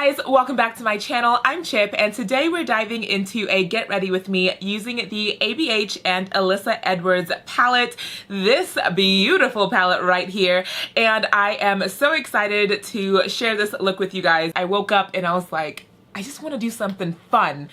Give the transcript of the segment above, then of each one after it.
guys, welcome back to my channel. I'm Chip and today we're diving into a get ready with me using the ABH and Alyssa Edwards palette, this beautiful palette right here, and I am so excited to share this look with you guys. I woke up and I was like, I just want to do something fun.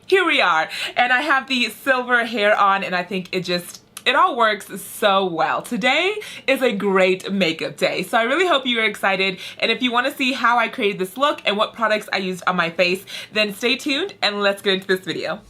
Here we are, and I have the silver hair on and I think it all works so well. Today is a great makeup day, so I really hope you are excited, and if you want to see how I created this look and what products I used on my face, then stay tuned and let's get into this video.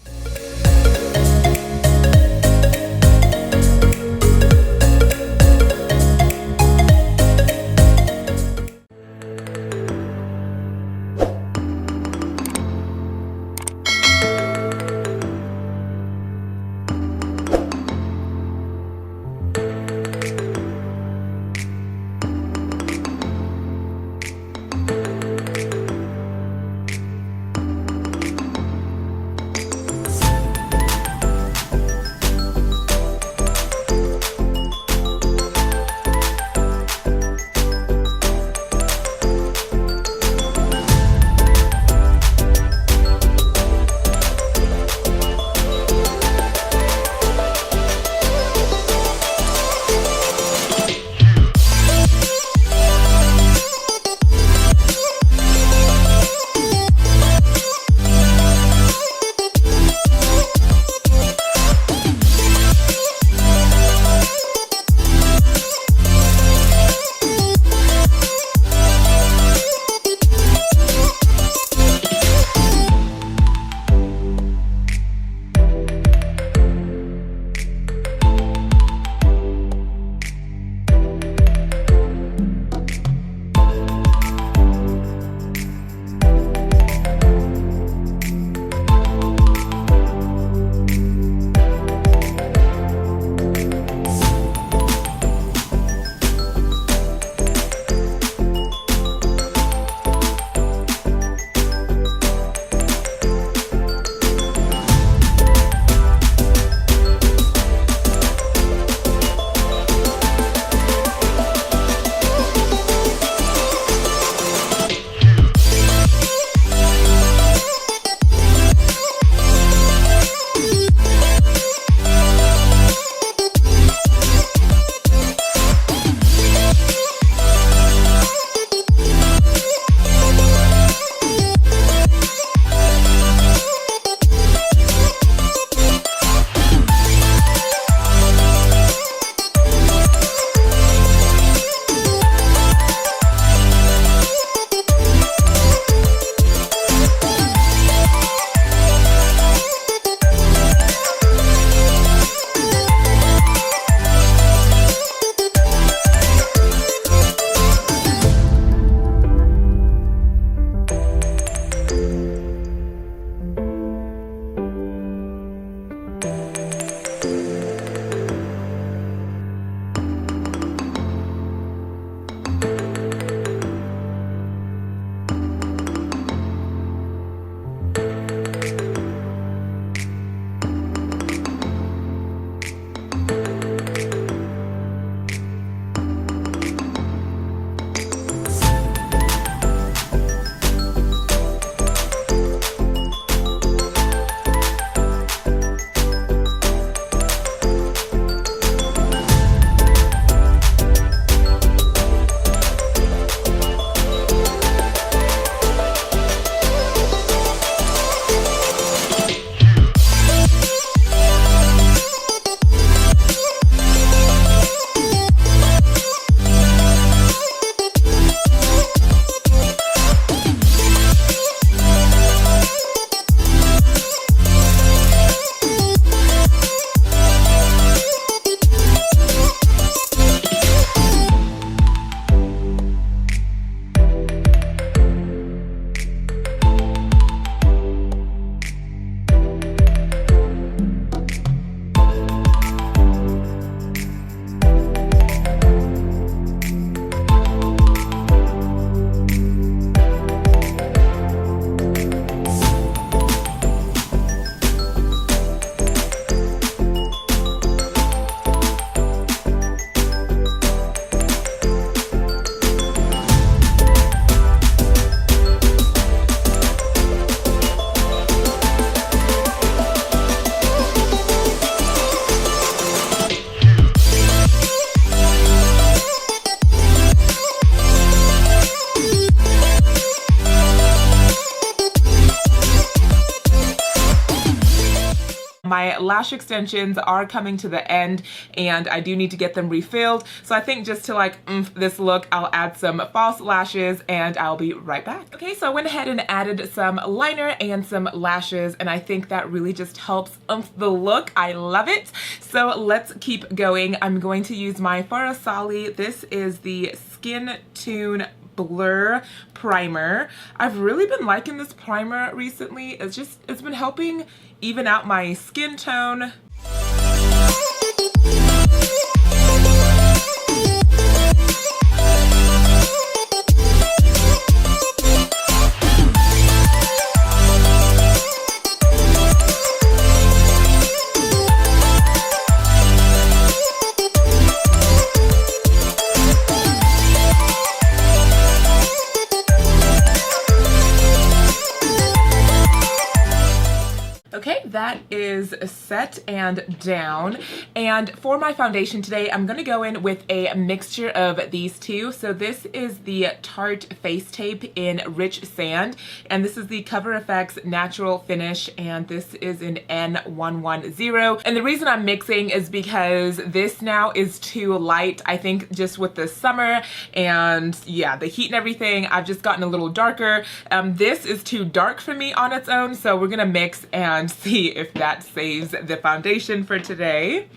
my lash extensions are coming to the end and I do need to get them refilled. So I think just to like this look, I'll add some false lashes and I'll be right back. Okay, so I went ahead and added some liner and some lashes, and I think that really just helps the look. I love it. So let's keep going. I'm going to use my Farasali. This is the Skin Tune Blur Primer. I've really been liking this primer recently. It's been helping even out my skin tone. Okay, that is set and down. And for my foundation today, I'm going to go in with a mixture of these two. So this is the Tarte Face Tape in Rich Sand, and this is the Cover FX Natural Finish, and this is in N110. And the reason I'm mixing is because this now is too light. I think just with the summer and yeah, the heat and everything, I've just gotten a little darker. This is too dark for me on its own, so we're gonna mix and see if that saves the foundation for today.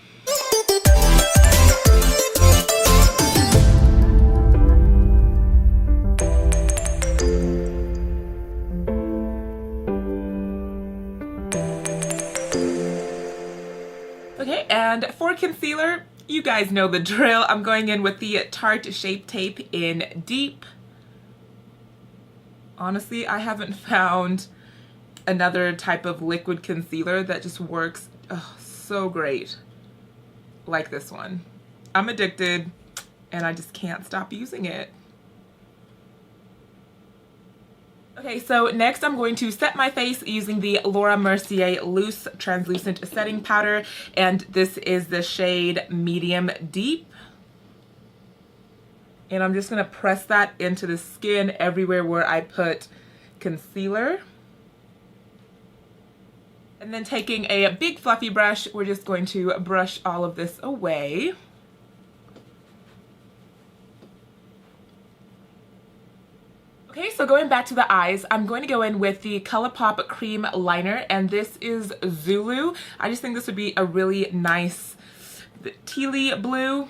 Okay, and for concealer, you guys know the drill. I'm going in with the Tarte Shape Tape in Deep. Honestly, I haven't found another type of liquid concealer that just works so great like this one. I'm addicted and I just can't stop using it. Okay, so next I'm going to set my face using the Laura Mercier Loose Translucent Setting Powder, and this is the shade Medium Deep. And I'm just gonna press that into the skin everywhere where I put concealer. And then taking a big fluffy brush, we're just going to brush all of this away. Okay, so going back to the eyes, I'm going to go in with the ColourPop Cream Liner, and this is Zulu. I just think this would be a really nice tealy blue.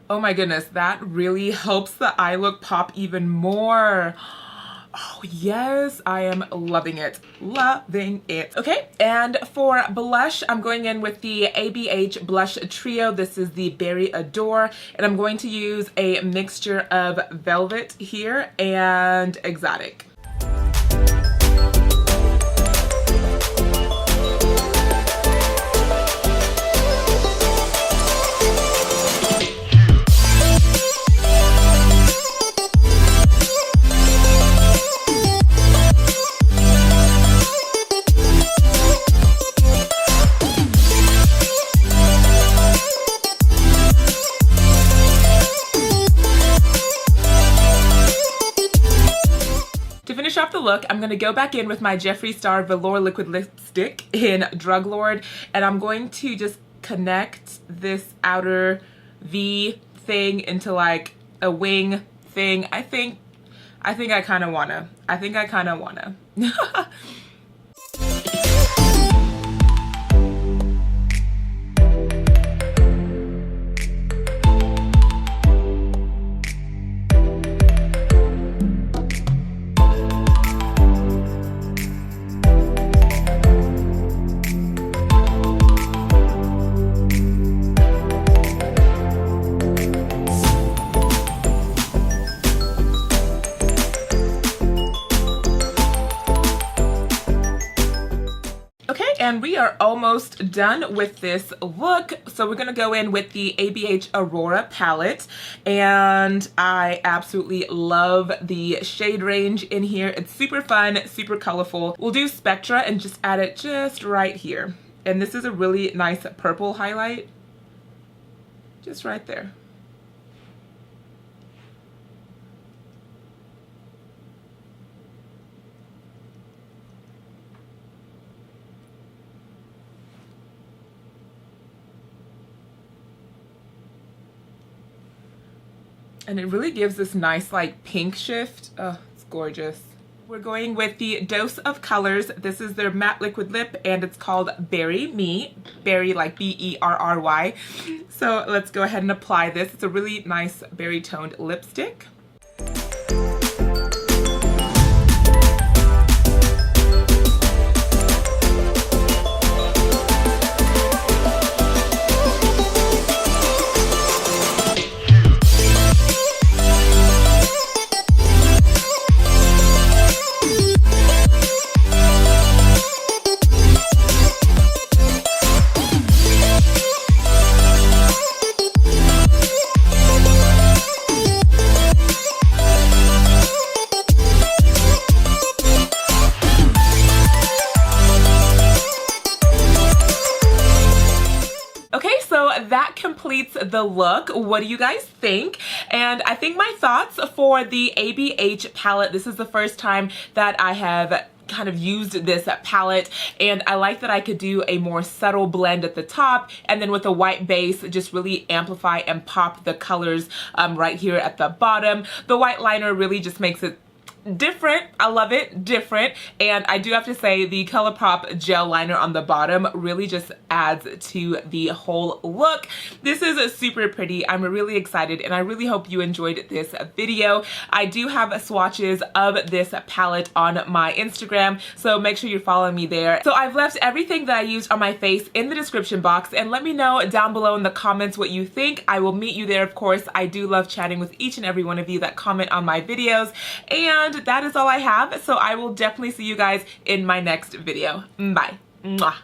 Oh my goodness, that really helps the eye look pop even more. Oh yes, I am loving it. Loving it. Okay, and for blush, I'm going in with the ABH Blush Trio. This is the Berry Adore, and I'm going to use a mixture of Velvet here and Exotic. Off the look, I'm going to go back in with my Jeffree Star Velour Liquid Lipstick in Drug Lord, and I'm going to just connect this outer V thing into like a wing thing. I think I kind of wanna. And we are almost done with this look. So we're gonna go in with the ABH Aurora palette, and I absolutely love the shade range in here. It's super fun, super colorful. We'll do Spectra and just add it just right here. And this is a really nice purple highlight, just right there. And it really gives this nice like pink shift. Oh, it's gorgeous. We're going with the Dose of Colors. This is their matte liquid lip, and it's called Berry Me. Berry like B-E-R-R-Y. So let's go ahead and apply this. It's a really nice berry toned lipstick. That completes the look. What do you guys think? And I think my thoughts for the ABH palette, this is the first time that I have kind of used this palette, and I like that I could do a more subtle blend at the top, and then with a white base just really amplify and pop the colors right here at the bottom. The white liner really just makes it different. I love it, different. And I do have to say the ColourPop gel liner on the bottom really just adds to the whole look. This is super pretty. I'm really excited, and I really hope you enjoyed this video. I do have swatches of this palette on my Instagram, so make sure you're following me there. So I've left everything that I used on my face in the description box, and let me know down below in the comments what you think. I will meet you there, of course. I do love chatting with each and every one of you that comment on my videos, and that is all I have. So I will definitely see you guys in my next video. Bye. Mwah.